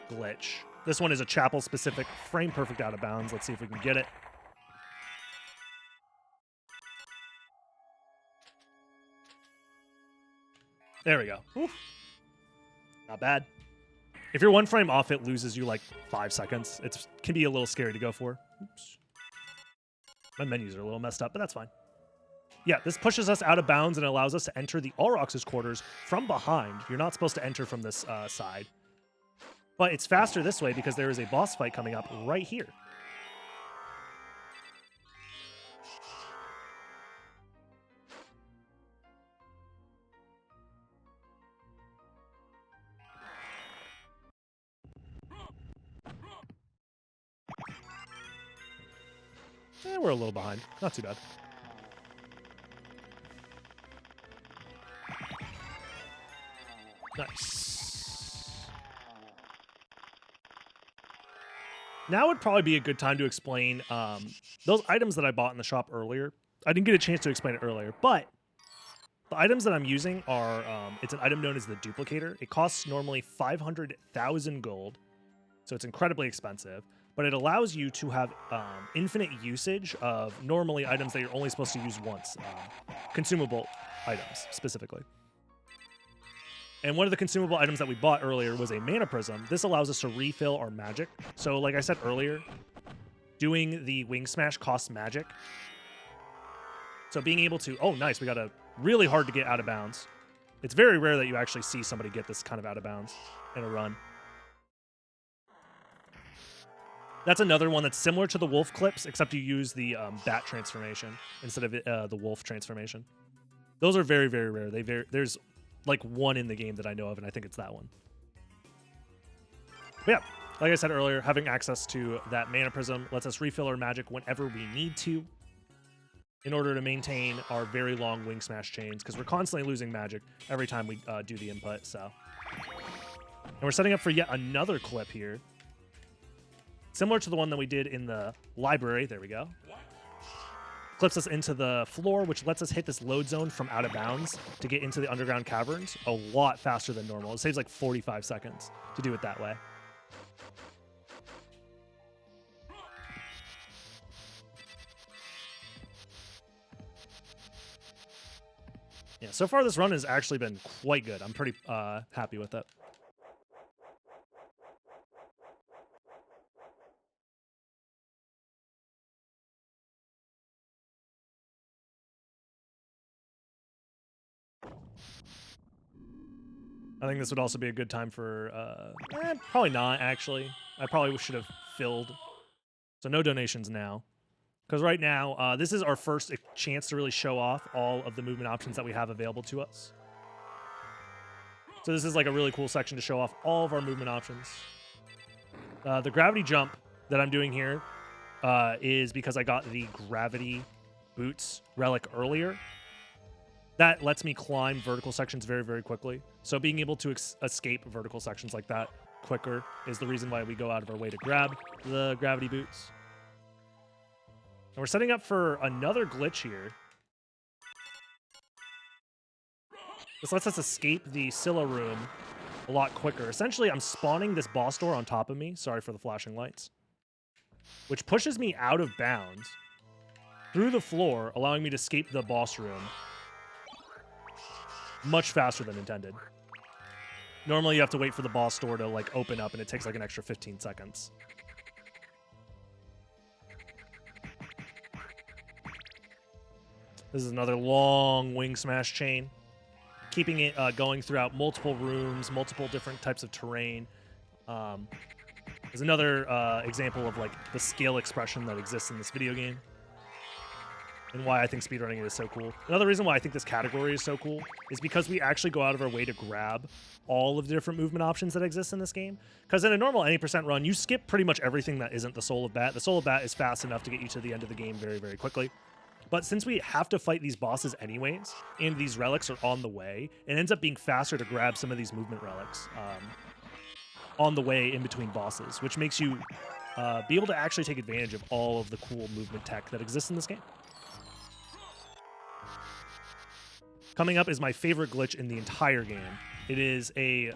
glitch. This one is a chapel specific frame perfect out of bounds. Let's see if we can get it. There we go. Oof. Not bad. If you're one frame off, it loses you like 5 seconds. It can be a little scary to go for. Oops. My menus are a little messed up, but that's fine. Yeah, this pushes us out of bounds and allows us to enter the Aurochs' quarters from behind. You're not supposed to enter from this side. But it's faster this way because there is a boss fight coming up right here. We're a little behind. Not too bad. Nice. Now would probably be a good time to explain those items that I bought in the shop earlier. I didn't get a chance to explain it earlier, but the items that I'm using are, it's an item known as the Duplicator. It costs normally 500,000 gold, so it's incredibly expensive, but it allows you to have infinite usage of normally items that you're only supposed to use once, consumable items specifically. And one of the consumable items that we bought earlier was a mana prism. This allows us to refill our magic. So like I said earlier, doing the wing smash costs magic. So being able to, oh nice, we got a really hard to get out of bounds. It's very rare that you actually see somebody get this kind of out of bounds in a run. That's another one that's similar to the wolf clips, except you use the bat transformation instead of the wolf transformation. Those are very, very rare. There's like one in the game that I know of, and I think it's that one. But yeah, like I said earlier, having access to that mana prism lets us refill our magic whenever we need to in order to maintain our very long wing smash chains, because we're constantly losing magic every time we do the input. So, and we're setting up for yet another clip here, similar to the one that we did in the library. There we go. Clips us into the floor, which lets us hit this load zone from out of bounds to get into the underground caverns a lot faster than normal. It saves like 45 seconds to do it that way. Yeah, so far this run has actually been quite good. I'm pretty happy with it. I think this would also be a good time for, probably not, actually. I probably should have filled. So no donations now. Because right now, this is our first chance to really show off all of the movement options that we have available to us. So this is like a really cool section to show off all of our movement options. The gravity jump that I'm doing here is because I got the gravity boots relic earlier. That lets me climb vertical sections very, very quickly. So being able to escape vertical sections like that quicker is the reason why we go out of our way to grab the gravity boots. And we're setting up for another glitch here. This lets us escape the Scylla room a lot quicker. Essentially, I'm spawning this boss door on top of me. Sorry for the flashing lights. Which pushes me out of bounds through the floor, allowing me to escape the boss room much faster than intended. Normally, you have to wait for the boss door to like open up, and it takes like an extra 15 seconds. This is another long wing smash chain, keeping it going throughout multiple rooms, multiple different types of terrain. Is another example of like the skill expression that exists in this video game, and why I think speedrunning is so cool. Another reason why I think this category is so cool is because we actually go out of our way to grab all of the different movement options that exist in this game. Because in a normal any percent run, you skip pretty much everything that isn't the Soul of Bat. The Soul of Bat is fast enough to get you to the end of the game very, very quickly. But since we have to fight these bosses anyways, and these relics are on the way, it ends up being faster to grab some of these movement relics on the way in between bosses, which makes you be able to actually take advantage of all of the cool movement tech that exists in this game. Coming up is my favorite glitch in the entire game. It is a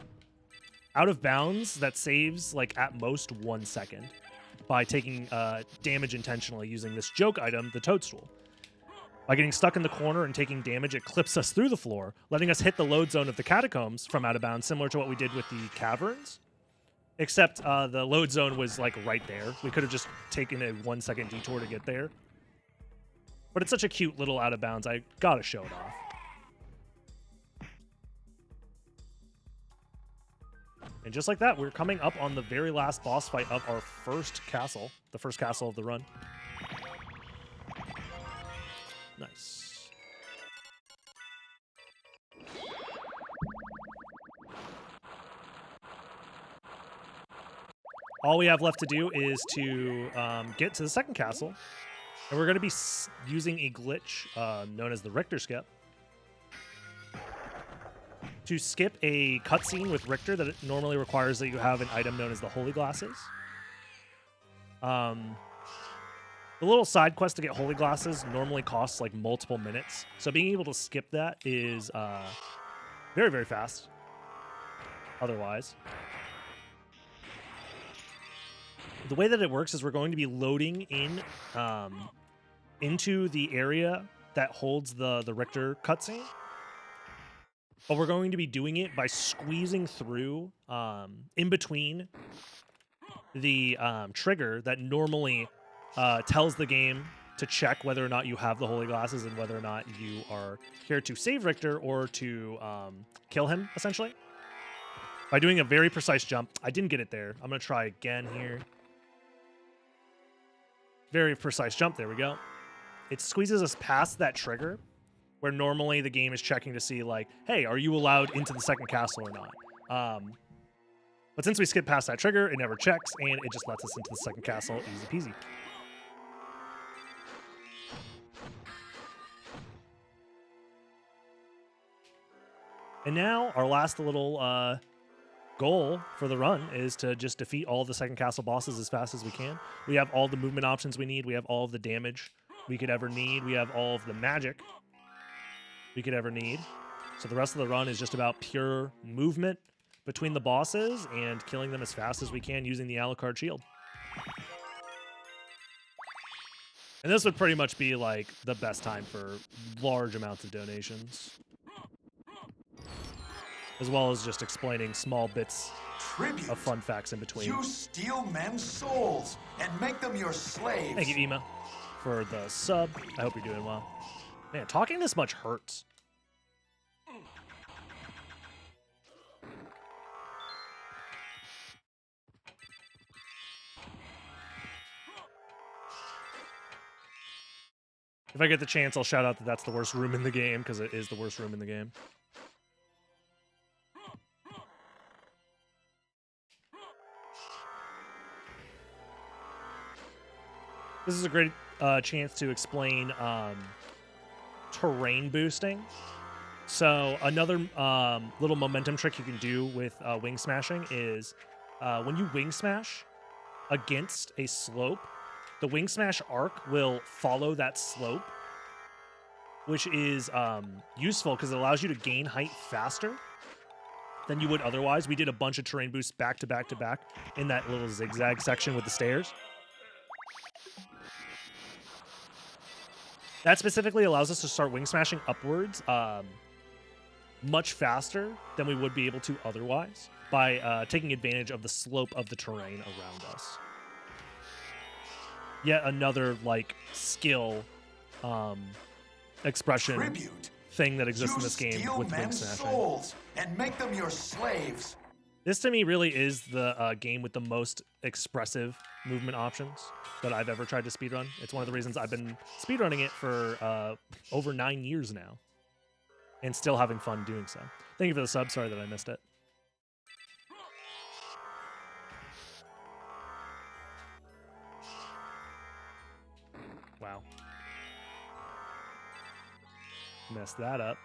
out of bounds that saves like at most 1 second by taking damage intentionally using this joke item, the toadstool. By getting stuck in the corner and taking damage, it clips us through the floor, letting us hit the load zone of the catacombs from out of bounds, similar to what we did with the caverns. Except the load zone was like right there. We could have just taken a 1 second detour to get there. But it's such a cute little out of bounds, I gotta show it off. And just like that, we're coming up on the very last boss fight of our first castle, the first castle of the run. Nice. All we have left to do is to get to the second castle. And we're going to be using a glitch known as the Richter skip to skip a cutscene with Richter that it normally requires that you have an item known as the Holy Glasses. The little side quest to get Holy Glasses normally costs like multiple minutes. So being able to skip that is very, very fast otherwise. The way that it works is we're going to be loading in into the area that holds the Richter cutscene. But we're going to be doing it by squeezing through in between the trigger that normally tells the game to check whether or not you have the Holy Glasses and whether or not you are here to save Richter or to kill him, essentially. By doing a very precise jump. I didn't get it there. I'm going to try again here. Very precise jump. There we go. It squeezes us past that trigger where normally the game is checking to see, like, hey, are you allowed into the second castle or not? But since we skipped past that trigger, it never checks, and it just lets us into the second castle easy peasy. And now our last little goal for the run is to just defeat all of the second castle bosses as fast as we can. We have all the movement options we need. We have all of the damage we could ever need. We have all of the magic we could ever need. So the rest of the run is just about pure movement between the bosses and killing them as fast as we can using the Alucard shield. And this would pretty much be like the best time for large amounts of donations. as well as just explaining small bits Tribute. of fun facts in between. You steal men's souls and make them your slaves. Thank you, Ema, for the sub. I hope you're doing well. Man, talking this much hurts. If I get the chance, I'll shout out that that's the worst room in the game, because it is the worst room in the game. This is a great chance to explain terrain boosting. So another little momentum trick you can do with wing smashing is when you wing smash against a slope, the wing smash arc will follow that slope, which is useful because it allows you to gain height faster than you would otherwise. We did a bunch of terrain boosts back to back to back in that little zigzag section with the stairs. That specifically allows us to start wing smashing upwards much faster than we would be able to otherwise by taking advantage of the slope of the terrain around us. Yet another like skill expression Tribute. thing that exists You in this game steal with wing men's smashing. souls and make them your slaves. This to me really is the game with the most expressive movement options that I've ever tried to speedrun. It's one of the reasons I've been speedrunning it for over 9 years now and still having fun doing so. Thank you for the sub. Sorry that I missed it. Wow. Messed that up.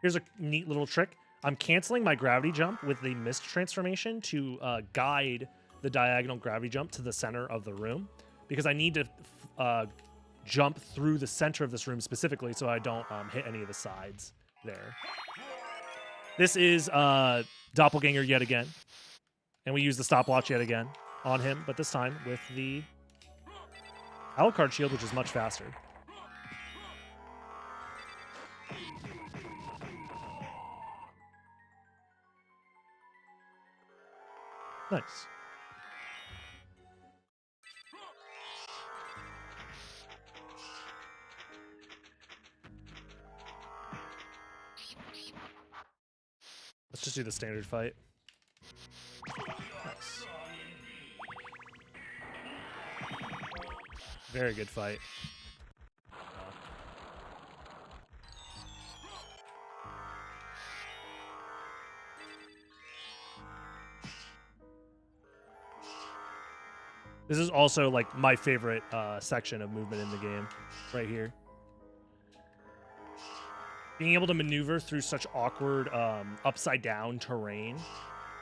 Here's a neat little trick. I'm canceling my gravity jump with the mist transformation to guide the diagonal gravity jump to the center of the room, because I need to jump through the center of this room specifically so I don't hit any of the sides there. This is Doppelganger yet again, and we use the stopwatch yet again on him, but this time with the Alucard shield, which is much faster. Nice. Let's just do the standard fight. Nice. Very good fight. This is also like my favorite section of movement in the game, right here. Being able to maneuver through such awkward upside down terrain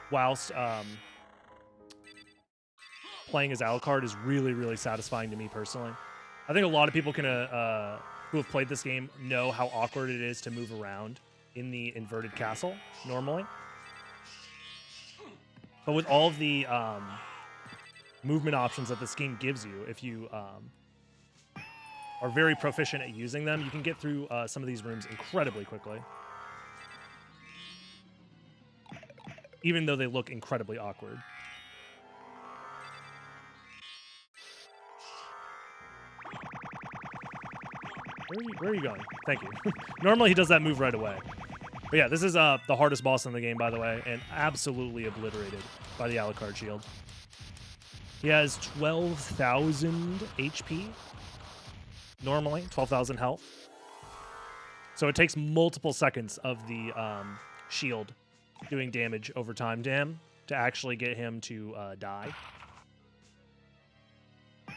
whilst playing as Alucard is really, really satisfying to me personally. I think a lot of people can who have played this game know how awkward it is to move around in the inverted castle normally. But with all of the movement options that this game gives you, if you are very proficient at using them, you can get through some of these rooms incredibly quickly, even though they look incredibly awkward. Where are you going? Thank you. Normally he does that move right away. But yeah, this is the hardest boss in the game, by the way, and absolutely obliterated by the Alucard shield. He has 12,000 HP. Normally, 12,000 health. So it takes multiple seconds of the shield doing damage over time to him to actually get him to die.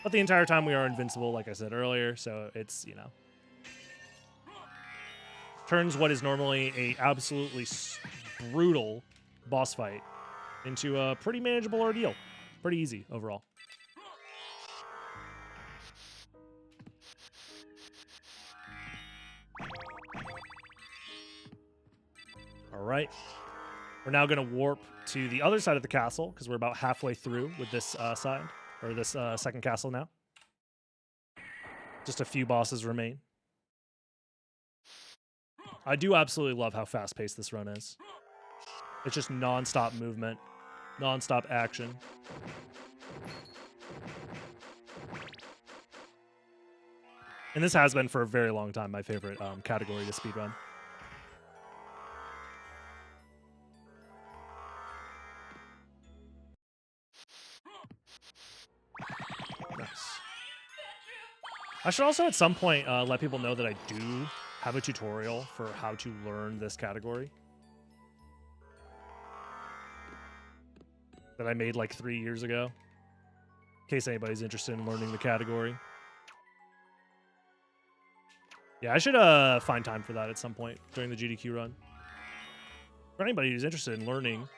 But the entire time we are invincible, like I said earlier, so it's, you know, turns what is normally a absolutely brutal boss fight into a pretty manageable ordeal. Pretty easy overall. All right. We're now going to warp to the other side of the castle because we're about halfway through with this side, or this second castle now. Just a few bosses remain. I do absolutely love how fast-paced this run is. It's just non-stop movement, non-stop action. And this has been for a very long time my favorite category to speedrun. Nice. I should also at some point let people know that I do have a tutorial for how to learn this category that I made like 3 years ago, in case anybody's interested in learning the category. Yeah, I should find time for that at some point during the GDQ run. For anybody who's interested in learning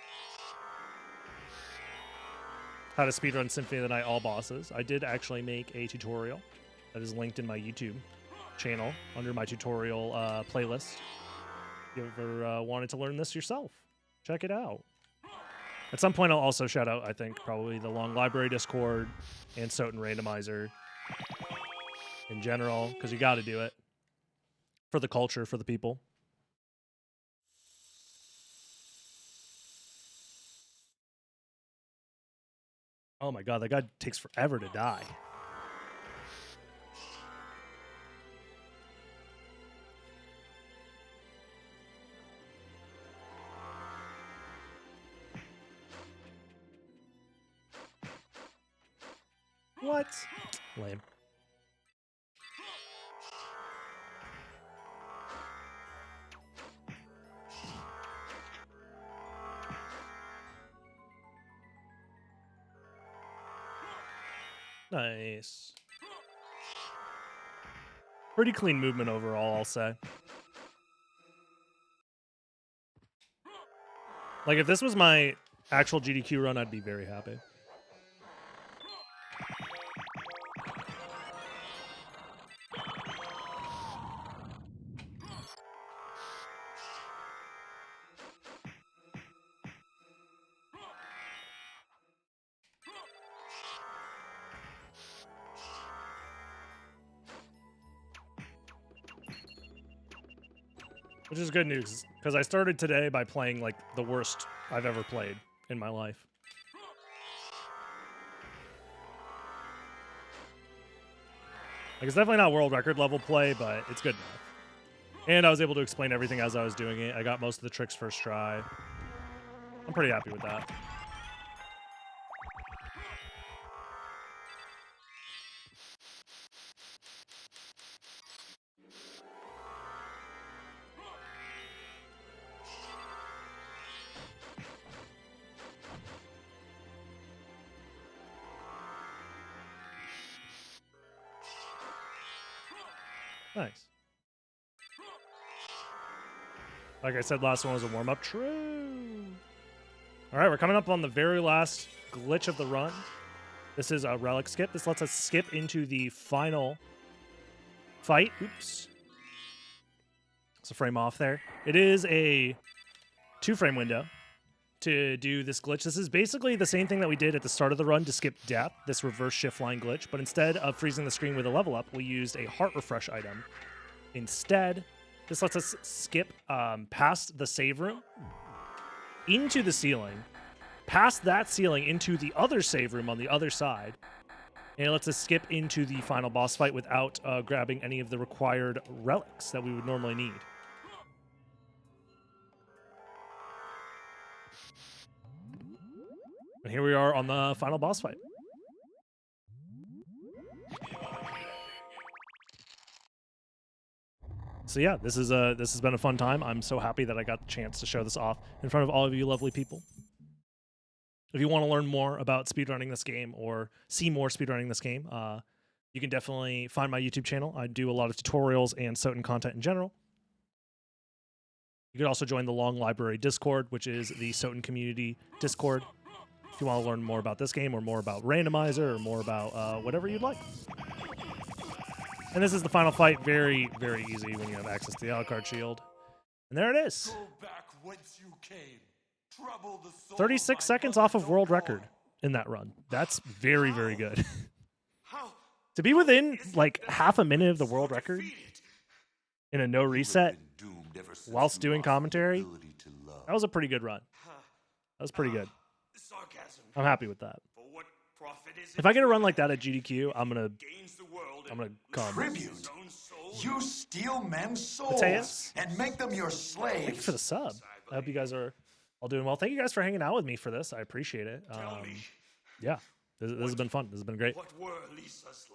how to speedrun Symphony of the Night all bosses, I did actually make a tutorial that is linked in my YouTube channel under my tutorial playlist. If you ever wanted to learn this yourself, check it out. At some point, I'll also shout out, I think, probably the Long Library Discord and SotN Randomizer in general, because you got to do it for the culture, for the people. Oh my god, that guy takes forever to die. What? Lame. Nice. Pretty clean movement overall, I'll say. Like, if this was my actual GDQ run, I'd be very happy. Which is good news, because I started today by playing, like, the worst I've ever played in my life. Like, it's definitely not world record level play, but it's good enough. And I was able to explain everything as I was doing it. I got most of the tricks first try. I'm pretty happy with that. Nice. Like I said, last one was a warm-up. True. All right, we're coming up on the very last glitch of the run. This is a relic skip. This lets us skip into the final fight. Oops. It's a frame off there. It is a 2-frame window to do this glitch. This is basically the same thing that we did at the start of the run to skip death, this reverse shift line glitch, but instead of freezing the screen with a level up, we used a heart refresh item. Instead, this lets us skip past the save room, into the ceiling, past that ceiling into the other save room on the other side, and it lets us skip into the final boss fight without grabbing any of the required relics that we would normally need. And here we are on the final boss fight. So yeah, this has been a fun time. I'm so happy that I got the chance to show this off in front of all of you lovely people. If you want to learn more about speedrunning this game or see more speedrunning this game, you can definitely find my YouTube channel. I do a lot of tutorials and SotN content in general. You could also join the Long Library Discord, which is the SotN community Discord, if you want to learn more about this game or more about Randomizer or more about whatever you'd like. And this is the final fight. Very, very easy when you have access to the Alucard shield. And there it is. Go back whence you came. Trouble the soul 36 of my seconds mother off of no world more. record in that run. That's very, very good. How To be within is it like that half a minute of the so world record defeated? in a no You have reset been doomed ever since whilst you doing lost the commentary, ability to love. that was a pretty good run. That was pretty good. Sarcasm. I'm happy with that. For what profit is it If I get to a run man like that at GDQ, I'm gonna gains the world I'm gonna and come. loses Tribute. his own soul? You steal men's souls Mateus. and make them your slaves. Thank you for the sub. I hope you guys are all doing well. Thank you guys for hanging out with me for this. I appreciate it. Tell me, Yeah, this has been fun. This has been great. what were Lisa's